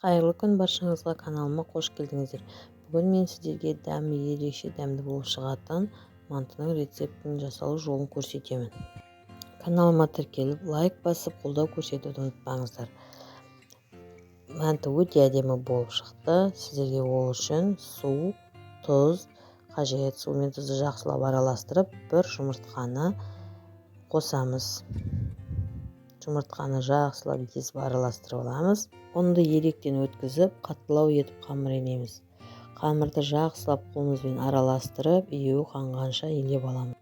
Қайырлы күн баршаңызға, каналыма қош келдіңіздер. Бүгін мен сіздерге ерекше дәмді болып шығатын мантының рецептін жасалу жолын көрсетемін. Каналыма тіркеліп, лайк басып, қолдау көрсетуді ұмытпаңыздар. Манты өте әдемі болып шықты. Сіздерге ол үшін су, тұз қажет. Су мен тұзды жақсылап араластырып, бір жұмыртқаны қосамыз. Жұмыртқаны жақсылап езіп араластырып аламыз. Ұнды електен өткізіп, қаттылау етіп қамыр енеміз. Қамырды жақсылап қолымызбен араластырып, еуі қанғанша елеп аламыз.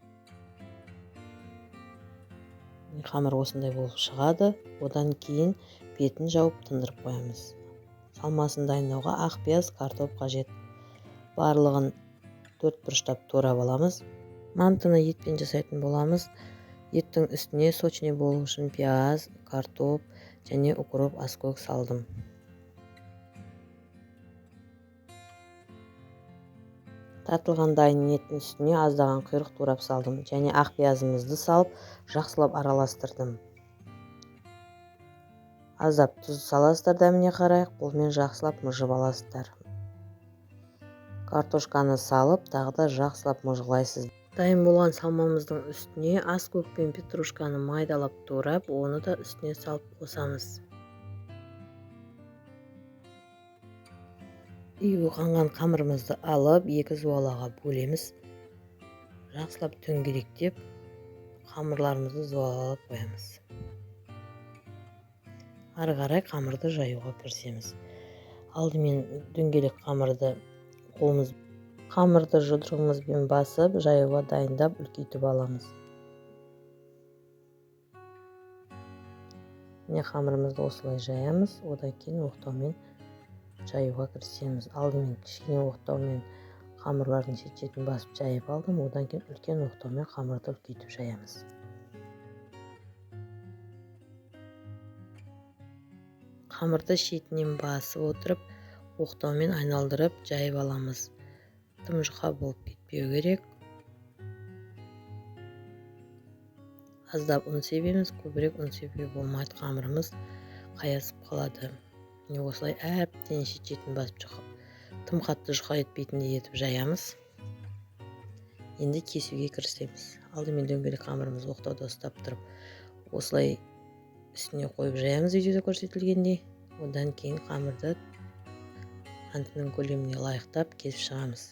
Қамыр осындай болып шығады. Одан кейін бетін жауып тындырып қоямыз. Салмасын дайындауға ақ пияз, картоп қажет. Барлығын 4 бұрыштап турап аламыз. Мантыны етпен жасайтын боламыз. Еттің үстіне сочный болу үшін пияз, картоп және укроп, аскөк салдым. Тартылған дайын еттің үстіне аздаған құйрық турап салдым және ақ пиязымызды салып жақсылап араластырдым. Аздап тұз саласыздар, дәміне қарай, қолмен жақсылап мыжып аласыздар. Картошканы салып, тағы да жақсылап мыжғылайсыз. Дайын болған салмамыздың үстіне аскөк пен петрушканы майдалап турап, оны да үстіне салып қосамыз. Еуі қанған қамырымызды алып, 2 зуалаға бөлеміз. Жақсылап дөңгелектеп, қамырларымызды зуалап қоямыз. Ары қарай қамырды жаюға кірісеміз. Алдымен дөңгелек қамырды жұдырығымызбен басып, жаюға дайындап, үлкейтіп аламыз. Міне қамырымызды осылай жаямыз, одан кейін оқтаумен жаюға кірісеміз. Алдымен кішкене оқтаумен қамырлардың шет-шетін басып жайып алдым, одан кейін үлкен оқтаумен қамырды үлкейтіп жаямыз. Қамырды шетінен басып отырып, оқтаумен айналдырып жайып аламыз. Тым жұқа болып кетпеу керек. Аздап ұн себеміз, көбірек ұн себуге болмайды, қамырымыз қаясып қалады. Осылай әбден шет-шетін басып жұқып, тым қатты жұқа етпейтіндей етіп жаямыз. Енді кесуге кірісеміз. Алдымен дөңгелек қамырымызды оқтауда ұстап тұрып, осылай үстіне қойып жаямыз видеода көрсетілгендей. Одан кейін қамырды мантының көлеміне лайықтап кесіп шығамыз.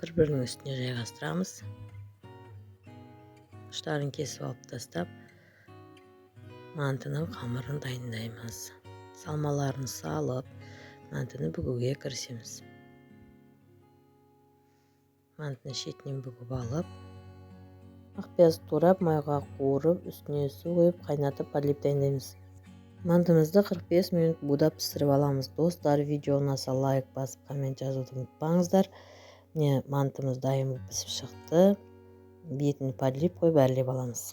Бір-бірінің үстіне жайғастырамыз. Ұштарын кесіп алып тастап, мантының қамырын дайындаймыз. Салмаларын салып, мантыны бүгуге кірісеміз. Мантыны шетінен бүгіп алып, ақ пияз турап, майға қуырып, үстіне су құйып, қайнатып, подлив дайындаймыз. Мантымызды 45 минут будап пісіріп аламыз. Достар, видео ұнаса лайк басып, коммент жазуды ұмытпаңыздар. Міне мантымыз дайын пісіп шықты. Бетін подлив қойып әрлеп аламыз.